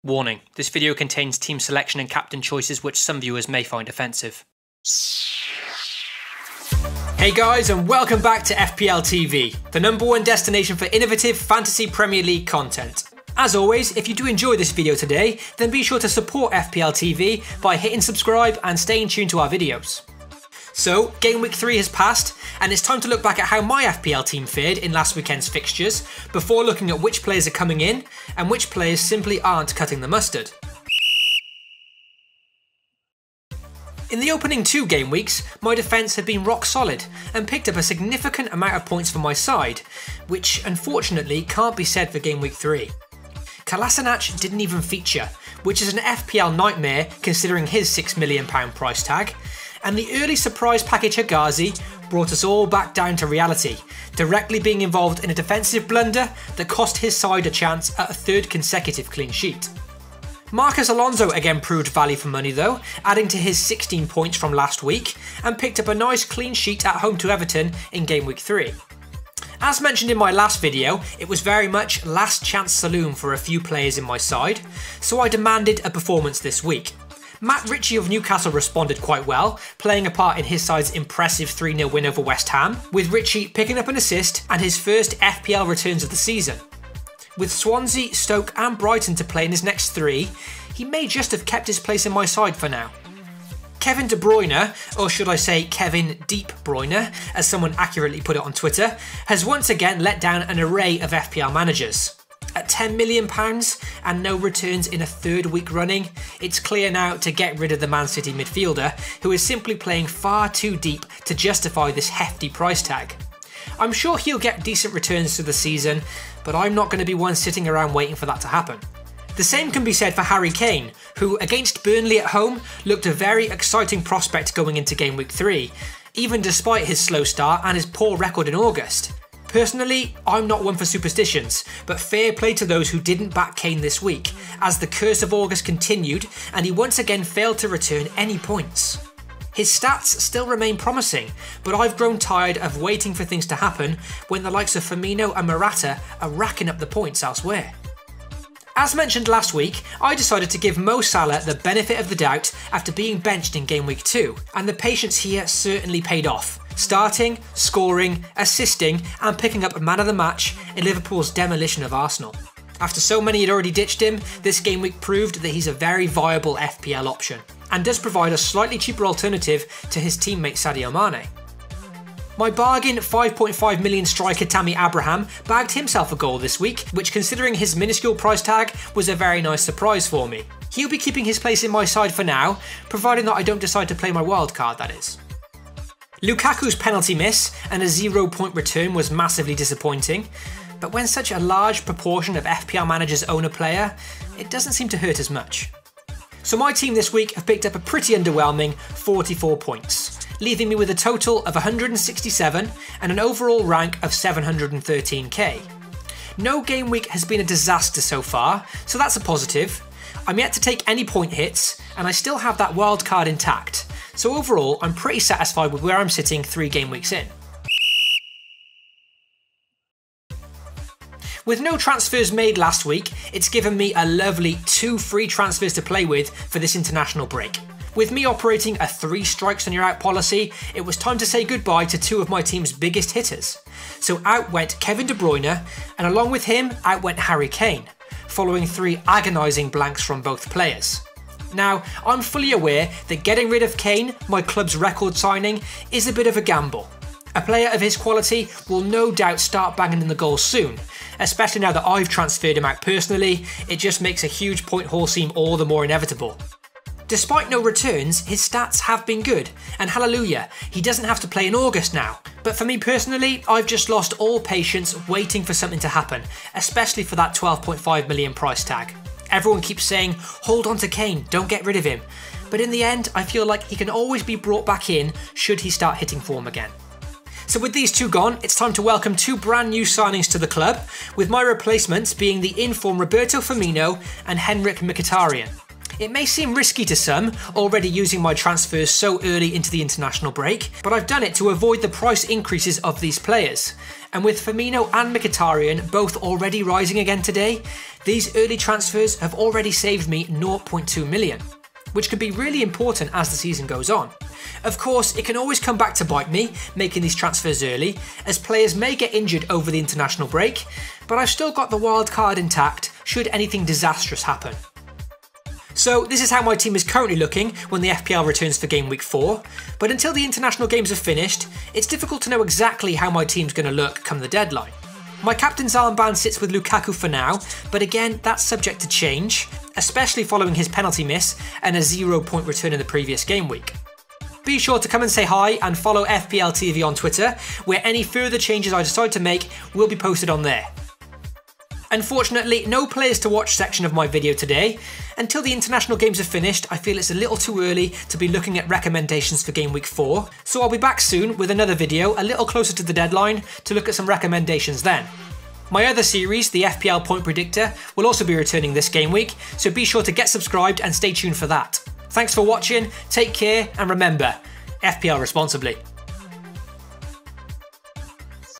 Warning, this video contains team selection and captain choices which some viewers may find offensive. Hey guys, and welcome back to FPL TV, the #1 destination for innovative Fantasy Premier League content. As always, if you do enjoy this video today, then be sure to support FPL TV by hitting subscribe and staying tuned to our videos. So, Game Week 3 has passed, and it's time to look back at how my FPL team fared in last weekend's fixtures, before looking at which players are coming in, and which players simply aren't cutting the mustard. In the opening 2 game weeks, my defence had been rock solid, and picked up a significant amount of points for my side, which unfortunately can't be said for Game Week 3. Kolasinac didn't even feature, which is an FPL nightmare considering his £6 million price tag, and the early surprise package Hegazi brought us all back down to reality, directly being involved in a defensive blunder that cost his side a chance at a 3rd consecutive clean sheet. Marcus Alonso again proved value for money though, adding to his 16 points from last week, and picked up a nice clean sheet at home to Everton in Game Week 3. As mentioned in my last video, it was very much last chance saloon for a few players in my side, so I demanded a performance this week. Matt Ritchie of Newcastle responded quite well, playing a part in his side's impressive 3-0 win over West Ham, with Ritchie picking up an assist and his first FPL returns of the season. With Swansea, Stoke and Brighton to play in his next 3, he may just have kept his place in my side for now. Kevin De Bruyne, or should I say Kevin Deep Bruyne, as someone accurately put it on Twitter, has once again let down an array of FPL managers. At £10 million and no returns in a 3rd week running, it's clear now to get rid of the Man City midfielder, who is simply playing far too deep to justify this hefty price tag. I'm sure he'll get decent returns through the season, but I'm not going to be one sitting around waiting for that to happen. The same can be said for Harry Kane, who against Burnley at home looked a very exciting prospect going into Game Week 3, even despite his slow start and his poor record in August. Personally, I'm not one for superstitions, but fair play to those who didn't back Kane this week, as the curse of August continued and he once again failed to return any points. His stats still remain promising, but I've grown tired of waiting for things to happen when the likes of Firmino and Morata are racking up the points elsewhere. As mentioned last week, I decided to give Mo Salah the benefit of the doubt after being benched in Game Week 2, and the patience here certainly paid off, starting, scoring, assisting and picking up a man of the match in Liverpool's demolition of Arsenal. After so many had already ditched him, this game week proved that he's a very viable FPL option, and does provide a slightly cheaper alternative to his teammate Sadio Mane. My bargain 5.5 million striker Tammy Abraham bagged himself a goal this week, which considering his minuscule price tag was a very nice surprise for me. He'll be keeping his place in my side for now, providing that I don't decide to play my wildcard, that is. Lukaku's penalty miss and a 0-point return was massively disappointing, but when such a large proportion of FPL managers own a player, it doesn't seem to hurt as much. So my team this week have picked up a pretty underwhelming 44 points, leaving me with a total of 167 and an overall rank of 713k. No game week has been a disaster so far, so that's a positive. I'm yet to take any point hits, and I still have that wild card intact, so overall I'm pretty satisfied with where I'm sitting 3 game weeks in. With no transfers made last week, it's given me a lovely 2 free transfers to play with for this international break. With me operating a 3 strikes and you're out policy, it was time to say goodbye to 2 of my team's biggest hitters. So out went Kevin De Bruyne, and along with him out went Harry Kane, following 3 agonising blanks from both players. Now, I'm fully aware that getting rid of Kane, my club's record signing, is a bit of a gamble. A player of his quality will no doubt start banging in the goals soon, especially now that I've transferred him out personally. It just makes a huge point haul seem all the more inevitable. Despite no returns, his stats have been good, and hallelujah, he doesn't have to play in August now. But for me personally, I've just lost all patience waiting for something to happen, especially for that 12.5 million price tag. Everyone keeps saying, hold on to Kane, don't get rid of him. But in the end, I feel like he can always be brought back in should he start hitting form again. So with these 2 gone, it's time to welcome 2 brand new signings to the club, with my replacements being the in-form Roberto Firmino and Henrik Mkhitaryan. It may seem risky to some, already using my transfers so early into the international break, but I've done it to avoid the price increases of these players. And with Firmino and Mkhitaryan both already rising again today, these early transfers have already saved me 0.2 million, which could be really important as the season goes on. Of course, it can always come back to bite me, making these transfers early, as players may get injured over the international break, but I've still got the wild card intact should anything disastrous happen. So this is how my team is currently looking when the FPL returns for Game Week 4, but until the international games are finished, it's difficult to know exactly how my team's going to look come the deadline. My captain's armband sits with Lukaku for now, but again, that's subject to change, especially following his penalty miss and a 0-point return in the previous game week. Be sure to come and say hi and follow FPL TV on Twitter, where any further changes I decide to make will be posted on there. Unfortunately, no players to watch section of my video today. Until the international games are finished, I feel it's a little too early to be looking at recommendations for Game Week 4, so I'll be back soon with another video a little closer to the deadline to look at some recommendations then. My other series, the FPL Point Predictor, will also be returning this game week, so be sure to get subscribed and stay tuned for that. Thanks for watching, take care, and remember, FPL responsibly.